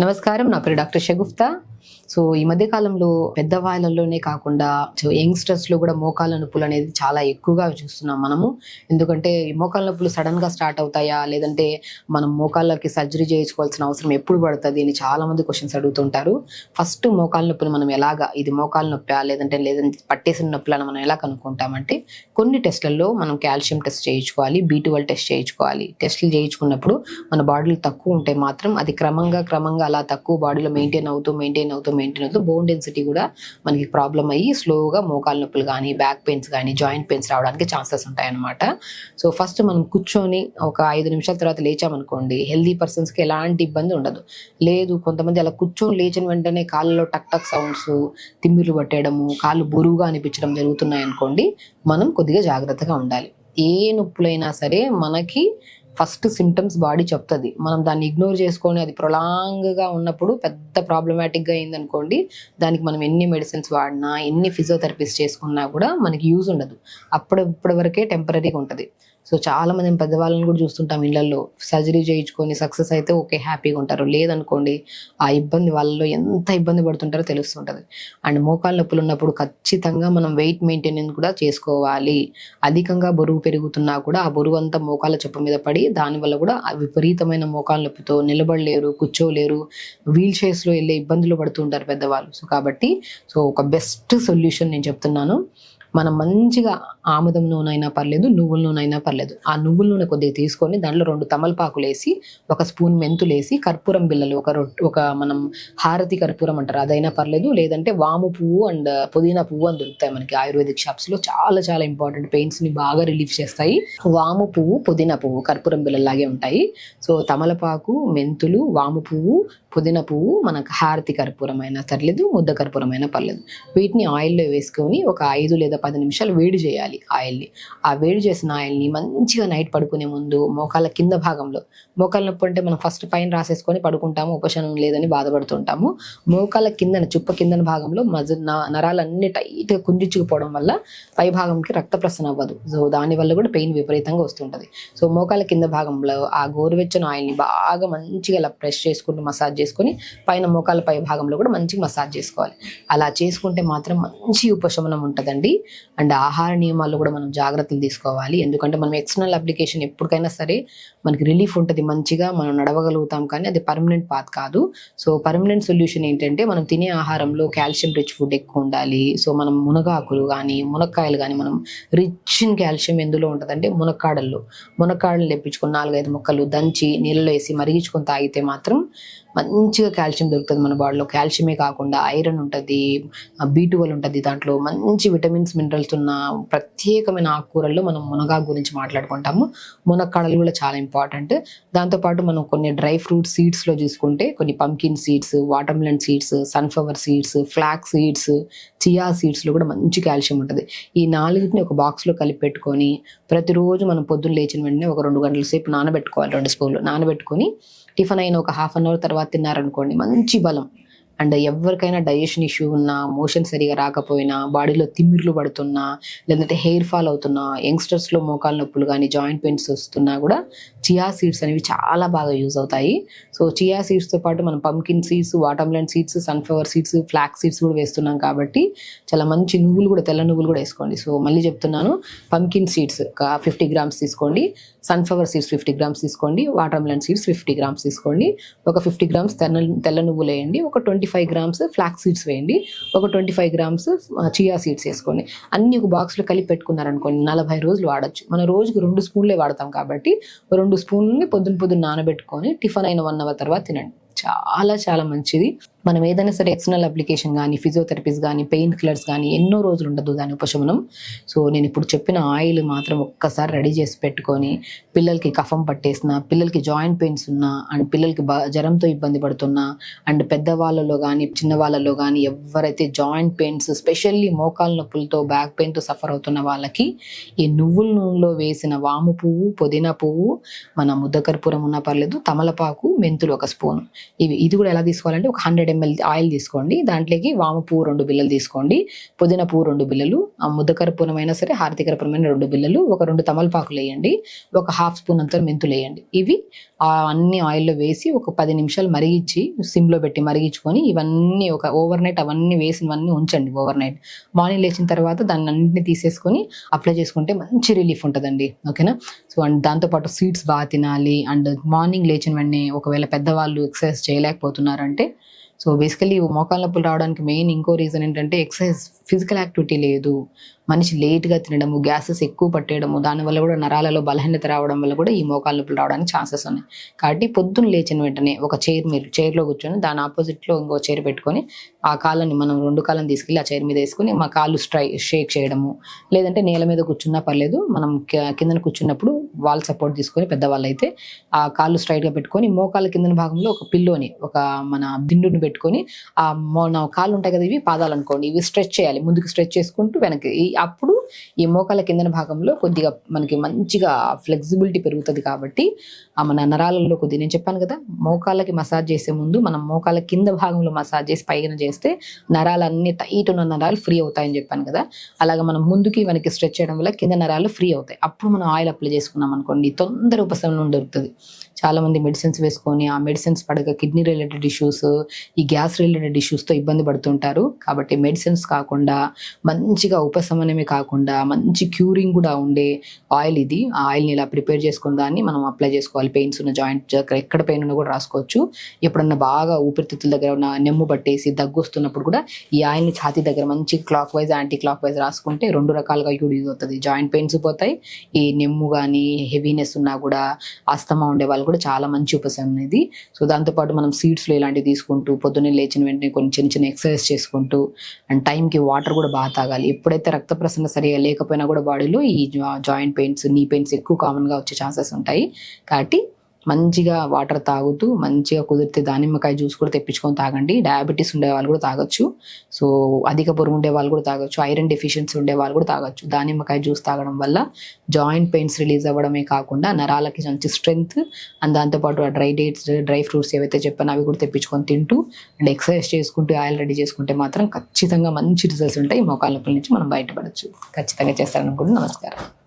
నమస్కారం, నా పేరు డాక్టర్ షగుఫ్తా. ఈ మధ్య కాలంలో పెద్దవాళ్ళలోనే కాకుండా యంగ్స్టర్స్ లో కూడా మోకాళ్ళ నొప్పులు అనేది చాలా ఎక్కువగా చూస్తున్నాం మనము. ఎందుకంటే ఈ మోకాళ్ళ నొప్పులు సడన్ గా స్టార్ట్ అవుతాయా, లేదంటే మనం మోకాళ్ళకి సర్జరీ చేయించుకోవాల్సిన అవసరం ఎప్పుడు పడుతుంది అని చాలా మంది క్వశ్చన్స్ అడుగుతుంటారు. ఫస్ట్ మోకాళ్ళ నొప్పులు మనం ఎలాగా, ఇది మోకాళ్ళ నొప్పా లేదంటే పట్టేసిన నొప్పులను మనం ఎలా కనుక్కుంటామంటే, కొన్ని టెస్ట్లలో మనం కాల్షియం టెస్ట్ చేయించుకోవాలి, B12 టెస్ట్ చేయించుకోవాలి. టెస్టులు చేయించుకున్నప్పుడు మన బాడీలో తక్కువ ఉంటే మాత్రం అది క్రమంగా అలా తక్కువ బాడీలో మెయింటైన్ అవుతూ బోన్ డెన్సిటీ కూడా మనకి ప్రాబ్లం అయ్యి స్లోగా మోకాళ్ళ నొప్పులు కానీ, బ్యాక్ పెయిన్స్ కానీ, జాయింట్ పెయిన్స్ రావడానికి ఛాన్సెస్ ఉంటాయన్నమాట. ఫస్ట్ మనం కూర్చొని ఒక 5 నిమిషాల తర్వాత లేచామనుకోండి, హెల్దీ పర్సన్స్కి ఎలాంటి ఇబ్బంది ఉండదు. లేదు, కొంతమంది అలా కూర్చొని లేచిన వెంటనే కాళ్ళలో టక్ టక్ సౌండ్స్, తిమ్మిర్లు పట్టేయడము, కాళ్ళు బరువుగా అనిపించడం జరుగుతున్నాయి అనుకోండి, మనం కొద్దిగా జాగ్రత్తగా ఉండాలి. ఏ నొప్పులైనా సరే మనకి ఫస్ట్ సిమ్టమ్స్ బాడీ చెప్తుంది. మనం దాన్ని ఇగ్నోర్ చేసుకొని అది ప్రొలాంగ్గా ఉన్నప్పుడు పెద్ద ప్రాబ్లమాటిక్గా అయిందనుకోండి, దానికి మనం ఎన్ని మెడిసిన్స్ వాడినా, ఎన్ని ఫిజియోథెరపీస్ చేసుకున్నా కూడా మనకి యూజ్ ఉండదు. ఇప్పటి వరకే టెంపరీగా ఉంటుంది. చాలా మంది పెద్దవాళ్ళని కూడా చూస్తుంటాం ఇళ్లలో, సర్జరీ చేయించుకొని సక్సెస్ అయితే ఓకే, హ్యాపీగా ఉంటారు. లేదనుకోండి, ఆ ఇబ్బంది వాళ్ళలో ఎంత ఇబ్బంది పడుతుంటారో తెలుస్తుంటుంది. అండ్ మోకాళ్ళ నొప్పులు ఉన్నప్పుడు ఖచ్చితంగా మనం వెయిట్ మెయింటెనెన్స్ కూడా చేసుకోవాలి. అధికంగా బరువు పెరుగుతున్నా కూడా ఆ బరువు అంతా మోకాళ్ళ చెప్పు మీద పడి దానివల్ల కూడా విపరీతమైన మోకాళ్ళ నొప్పితో నిలబడలేరు, కూర్చోలేరు, వీల్ చైర్స్లో వెళ్ళే ఇబ్బందులు పడుతుంటారు పెద్దవాళ్ళు. కాబట్టి ఒక బెస్ట్ సొల్యూషన్ నేను చెప్తున్నాను. మనం మంచిగా ఆముదం నూనె అయినా పర్లేదు, నువ్వుల నూనె అయినా పర్లేదు, ఆ నువ్వుల నూనె కొద్దిగా తీసుకొని దాంట్లో 2 తమలపాకులు వేసి, 1 స్పూన్ మెంతులు వేసి, కర్పూరం బిళ్ళలు ఒక మనం హారతి కర్పూరం అంటారు, అదైనా పర్లేదు, లేదంటే వాము పువ్వు అండ్ పుదీనా పువ్వు అని దొరుకుతాయి మనకి ఆయుర్వేదిక్ షాప్స్ లో. చాలా చాలా ఇంపార్టెంట్, పెయిన్స్ ని బాగా రిలీఫ్ చేస్తాయి. వాము పువ్వు, పుదీనా పువ్వు కర్పూరం బిళ్ళలాగే ఉంటాయి. తమలపాకు, మెంతులు, వాము పువ్వు, పుదీనా పువ్వు, మనకు హారతి కర్పూరం అయినా పర్లేదు, ముద్ద కర్పూరం అయినా పర్లేదు. వీటిని ఆయిల్లో వేసుకొని ఒక 5 లేదా 10 నిమిషాలు వేడి చేయాలి ఆయిల్ని. ఆ వేడి చేసిన ఆయిల్ని మంచిగా నైట్ పడుకునే ముందు మోకాళ్ళ కింద భాగంలో, మోకాళ్ళ నొప్పి అంటే మనం ఫస్ట్ పైన రాసేసుకొని పడుకుంటాము, ఉపశమనం లేదని బాధపడుతుంటాము. మోకాళ్ళ కిందన, చుప్ప కిందన భాగంలో నరాలన్నీ టైట్గా కుంజించుకుపోవడం వల్ల పై భాగంకి రక్త ప్రసరణ అవ్వదు. దానివల్ల కూడా పెయిన్ విపరీతంగా వస్తుంటుంది. మోకాళ్ళ కింద భాగంలో ఆ గోరువెచ్చని ఆయిల్ని బాగా మంచిగా ఇలా ప్రెస్ చేసుకుంటూ మసాజ్ చేసుకొని, పైన మోకాళ్ళ పై భాగంలో కూడా మంచిగా మసాజ్ చేసుకోవాలి. అలా చేసుకుంటే మాత్రం మంచి ఉపశమనం ఉంటుందండి. అండ్ ఆహార నియమాల్లో కూడా మనం జాగ్రత్తలు తీసుకోవాలి. ఎందుకంటే మనం ఎక్స్టర్నల్ అప్లికేషన్ ఎప్పటికైనా సరే మనకి రిలీఫ్ ఉంటుంది, మంచిగా మనం నడవగలుగుతాం, కానీ అది పర్మనెంట్ పాత్ కాదు. పర్మనెంట్ సొల్యూషన్ ఏంటంటే, మనం తినే ఆహారంలో కాల్షియం రిచ్ ఫుడ్ ఎక్కువ ఉండాలి. మనం మునగాకులు కానీ, మునక్కాయలు కానీ, మనం రిచ్ ఇన్ కాల్షియం ఎందులో ఉంటుందంటే మునక్కాడలు తెప్పించుకొని 4-5 ముక్కలు దంచి నీళ్ళలో వేసి మరిగించుకొని తాగితే మాత్రం మంచిగా కాల్షియం దొరుకుతుంది మన బాడీలో. కాల్షియమే కాకుండా ఐరన్ ఉంటుంది, B12 ఉంటుంది, దాంట్లో మంచి విటమిన్స్, మినరల్స్ ఉన్న ప్రత్యేకమైన ఆకుకూరల్లో మనం మునగాకు గురించి మాట్లాడుకుంటాము. మునక్కాడలు కూడా చాలా ఇంపార్టెంట్. దాంతోపాటు మనం కొన్ని డ్రై ఫ్రూట్ సీడ్స్లో చూసుకుంటే, కొన్ని pumpkin seeds, watermelon seeds, sunflower seeds, flax seeds, chia సీడ్స్లో కూడా మంచి కాల్షియం ఉంటుంది. ఈ 4ని ఒక బాక్స్లో కలిపి పెట్టుకొని ప్రతిరోజు మనం పొద్దున్న లేచిన వెంటనే ఒక 2 గంటల సేపు నానబెట్టుకోవాలి. 2 స్పూన్లు నానబెట్టుకొని టిఫిన్ అయిన ఒక హాఫ్ అన్ అవర్ తర్వాత తిన్నారనుకోండి, మంచి బలం. అండ్ ఎవరికైనా డైజెషన్ ఇష్యూ ఉన్నా, మోషన్ సరిగా రాకపోయినా, బాడీలో తిమ్మిర్లు పడుతున్నా, లేదంటే హెయిర్ ఫాల్ అవుతున్నా, యంగ్స్టర్స్లో మోకాళ్ళ నొప్పులు కానీ, జాయింట్ పెయిన్స్ వస్తున్నా కూడా చియా సీడ్స్ అనేవి చాలా బాగా యూజ్ అవుతాయి. చియా సీడ్స్తో పాటు మనం pumpkin seeds, watermelon seeds, sunflower seeds, flax seeds కూడా వేస్తున్నాం కాబట్టి చాలా మంచి నువ్వులు కూడా, తెల్ల నువ్వులు కూడా వేసుకోండి. మళ్ళీ చెప్తున్నాను, పంకిన్ సీడ్స్ 50 గ్రామ్స్ తీసుకోండి, సన్ఫ్లవర్ సీడ్స్ 50 గ్రామ్స్ తీసుకోండి, వాటర్మెలన్ సీడ్స్ 50 గ్రామ్స్ తీసుకోండి, ఒక 50 గ్రామ్స్ తెల్ల నువ్వులు వేయండి, ఒక 25 గ్రామ్స్ ఫ్లాక్ సీడ్స్ వేయండి, ఒక 25 గ్రామ్స్ చియా సీడ్స్ వేసుకోండి. అన్ని ఒక బాక్స్లో కలిపి పెట్టుకున్నారనుకోండి, 40 రోజులు వాడచ్చు. మనం రోజుకి 2 స్పూన్లే వాడతాం కాబట్టి 2 స్పూన్లని పొద్దున్న నానబెట్టుకొని టిఫిన్ అయిన 1 అవర్ తర్వాత తినండి. చాలా చాలా మంచిది. మనం ఏదైనా సరే ఎక్స్టర్నల్ అప్లికేషన్ కానీ, ఫిజియోథెరపీస్ కానీ, పెయిన్ కిల్లర్స్ కానీ ఎన్నో రోజులు ఉండదు దాని ఉపశమనం. నేను ఇప్పుడు చెప్పిన ఆయిల్ మాత్రం ఒక్కసారి రెడీ చేసి పెట్టుకొని, పిల్లలకి కఫం పట్టేసిన, పిల్లలకి జాయింట్ పెయిన్స్ ఉన్నా, అండ్ పిల్లలకి జ్వరంతో ఇబ్బంది పడుతున్నా, అండ్ పెద్దవాళ్ళలో కానీ చిన్నవాళ్ళలో కానీ ఎవరైతే జాయింట్ పెయిన్స్, స్పెషల్లీ మోకాళ్ళ నొప్పులతో, బ్యాక్ పెయిన్తో సఫర్ అవుతున్న వాళ్ళకి ఈ నువ్వుల నూనెలో వేసిన వాము పువ్వు, పుదీనా పువ్వు, మన ముద్ద కర్పూరం ఉన్నా పర్లేదు, తమలపాకు, మెంతులు 1 స్పూన్, ఇది కూడా ఎలా తీసుకోవాలంటే ఒక 100 ml ఆయిల్ తీసుకోండి. దాంట్లోకి వాము పువ్వు 2 బిళ్ళలు తీసుకోండి, పుదీనా పువ్వు 2 బిళ్ళలు, ముద్దకర్పూరమైనా సరే హారతి కర్పూరమైన 2 బిళ్ళలు, ఒక 2 తమలపాకులు వేయండి, ఒక హాఫ్ స్పూన్ అంత మెంతులు వేయండి. ఇవి అన్ని ఆయిల్లో వేసి ఒక 10 నిమిషాలు మరిగించి సిమ్లో పెట్టి మరిగించుకొని ఇవన్నీ ఒక ఓవర్ నైట్ అవన్నీ వేసినవన్నీ ఉంచండి. ఓవర్ నైట్ మార్నింగ్ లేచిన తర్వాత దాన్ని అన్నింటినీ తీసేసుకొని అప్లై చేసుకుంటే మంచి రిలీఫ్ ఉంటుందండి. ఓకేనా. సో అండ్ దాంతోపాటు స్వీట్స్ బాగా తినాలి. అండ్ మార్నింగ్ లేచిన వెంటనే ఒకవేళ పెద్దవాళ్ళు ఎక్సర్సైజ్ చేయలేకపోతున్నారంటే, సో బేసికలీ మోకాళ్ళ నొప్పులు రావడానికి మెయిన్ ఇంకో రీజన్ ఏంటంటే ఎక్సర్సైజ్, ఫిజికల్ యాక్టివిటీ లేదు, మనిషి లేట్గా తినడము, గ్యాసెస్ ఎక్కువ పట్టేయడము, దానివల్ల కూడా నరాలలో బలహీనత రావడం వల్ల కూడా ఈ మోకాళ్ళ నొప్పులు రావడానికి ఛాన్సెస్ ఉన్నాయి. కాబట్టి పొద్దున్న లేచిన వెంటనే ఒక మీరు చైర్లో కూర్చొని దాని ఆపోజిట్లో ఇంకో చైర్ పెట్టుకొని ఆ కాళ్ళని మనం 2 కాళ్ళని తీసుకెళ్ళి ఆ చైర్ మీద వేసుకొని మా కాళ్ళు షేక్ చేయడము, లేదంటే నేల మీద కూర్చున్నా పర్లేదు, మనం కిందన కూర్చున్నప్పుడు వాల్ సపోర్ట్ తీసుకొని పెద్దవాళ్ళు అయితే ఆ కాళ్ళు స్ట్రైట్గా పెట్టుకొని మోకాళ్ళ కిందన భాగంలో ఒక పిల్లోని, ఒక మన దిండుని పెట్టుకొని ఆ కాళ్ళు ఉంటాయి కదా, ఇవి పాదాలు అనుకోండి, ఇవి స్ట్రెచ్ చేయాలి, ముందుకు స్ట్రెచ్ చేసుకుంటూ వెనక్కి. అప్పుడు ఈ మోకాళ్ళ కిందన భాగంలో కొద్దిగా మనకి మంచిగా ఫ్లెక్సిబిలిటీ పెరుగుతుంది. కాబట్టి మన నరాలలో కొద్దిగా, నేను చెప్పాను కదా, మోకాళ్ళకి మసాజ్ చేసే ముందు మనం మోకాళ్ళ కింద భాగంలో మసాజ్ చేసి పైన చేస్తే నరాలన్నీ టైట్ ఉన్న నరాలు ఫ్రీ అవుతాయని చెప్పాను కదా. అలాగే మనం ముందుకి వెనక్కి స్ట్రెచ్ చేయడం వల్ల కింద నరాలు ఫ్రీ అవుతాయి. అప్పుడు మనం ఆయిల్ అప్లై చేసుకున్నాం అనుకోండి, తొందర ఉపశమనం దొరుకుతుంది. చాలా మంది మెడిసిన్స్ వేసుకొని ఆ మెడిసిన్స్ పడక కిడ్నీ రిలేటెడ్ ఇష్యూస్, ఈ గ్యాస్ రిలేటెడ్ ఇష్యూస్తో ఇబ్బంది పడుతుంటారు. కాబట్టి మెడిసిన్స్ కాకుండా మంచిగా ఉపశమనమే కాకుండా మంచి క్యూరింగ్ కూడా ఉండే ఆయిల్ ఇది. ఆ ఆయిల్ని ఇలా ప్రిపేర్ చేసుకున్న దాన్ని మనం అప్లై చేసుకోవాలి. పెయిన్స్ ఉన్న జాయింట్ ఎక్కడ పెయిన్ ఉన్నా కూడా రాసుకోవచ్చు. ఎప్పుడన్నా బాగా ఊపిరితిత్తుల దగ్గర ఉన్న నెమ్ము పట్టేసి దగ్గు వస్తున్నప్పుడు కూడా ఈ ఆయిల్ని ఛాతీ దగ్గర మంచి clock wise anti clock wise రాసుకుంటే 2 రకాలుగా యూజ్ అవుతుంది. జాయింట్ పెయిన్స్ పోతాయి, ఈ నెమ్ము కానీ హెవీనెస్ ఉన్నా కూడా, ఆస్తమా ఉండే వాళ్ళు కూడా చాలా మంచి ఉపశమనం ఇది. సో దాంతోపాటు మనం సీడ్స్లో ఇలాంటివి తీసుకుంటూ పొద్దున్నే లేచిన వెంటనే కొన్ని చిన్న చిన్న ఎక్సర్సైజ్ చేసుకుంటూ అండ్ టైంకి వాటర్ కూడా బాగా తాగాలి. ఎప్పుడైతే రక్త ప్రసరణ సరిగా లేకపోయినా కూడా బాడీలో ఈ జాయింట్ పెయిన్స్, నీ పెయిన్స్ ఎక్కువ కామన్గా వచ్చే ఛాన్సెస్ ఉంటాయి. కాబట్టి మంచిగా వాటర్ తాగుతూ, మంచిగా కుదిరితే దానిమ్మకాయ జ్యూస్ కూడా తెప్పించుకొని తాగండి. డయాబెటీస్ ఉండే వాళ్ళు కూడా తాగొచ్చు. సో అధిక బరువు ఉండే వాళ్ళు కూడా తాగొచ్చు. ఐరన్ డెఫిషియన్సీ ఉండే వాళ్ళు కూడా తాగొచ్చు. దానిమ్మకాయ జ్యూస్ తాగడం వల్ల జాయింట్ పెయిన్స్ రిలీజ్ అవ్వడమే కాకుండా నరాలకి మంచి స్ట్రెంగ్త్, అండ్ దాంతోపాటు ఆ డ్రై డేట్స్, డ్రై ఫ్రూట్స్ ఏవైతే చెప్పానో అవి కూడా తెప్పించుకొని తింటూ అండ్ ఎక్సర్సైజ్ చేసుకుంటూ ఆయిల్ రెడీ చేసుకుంటే మాత్రం ఖచ్చితంగా మంచి రిజల్ట్స్ ఉంటాయి. మోకాళ్ళ నొప్పుల నుంచి మనం బయటపడచ్చు. ఖచ్చితంగా చేస్తారనుకుంటున్నాను. నమస్కారం.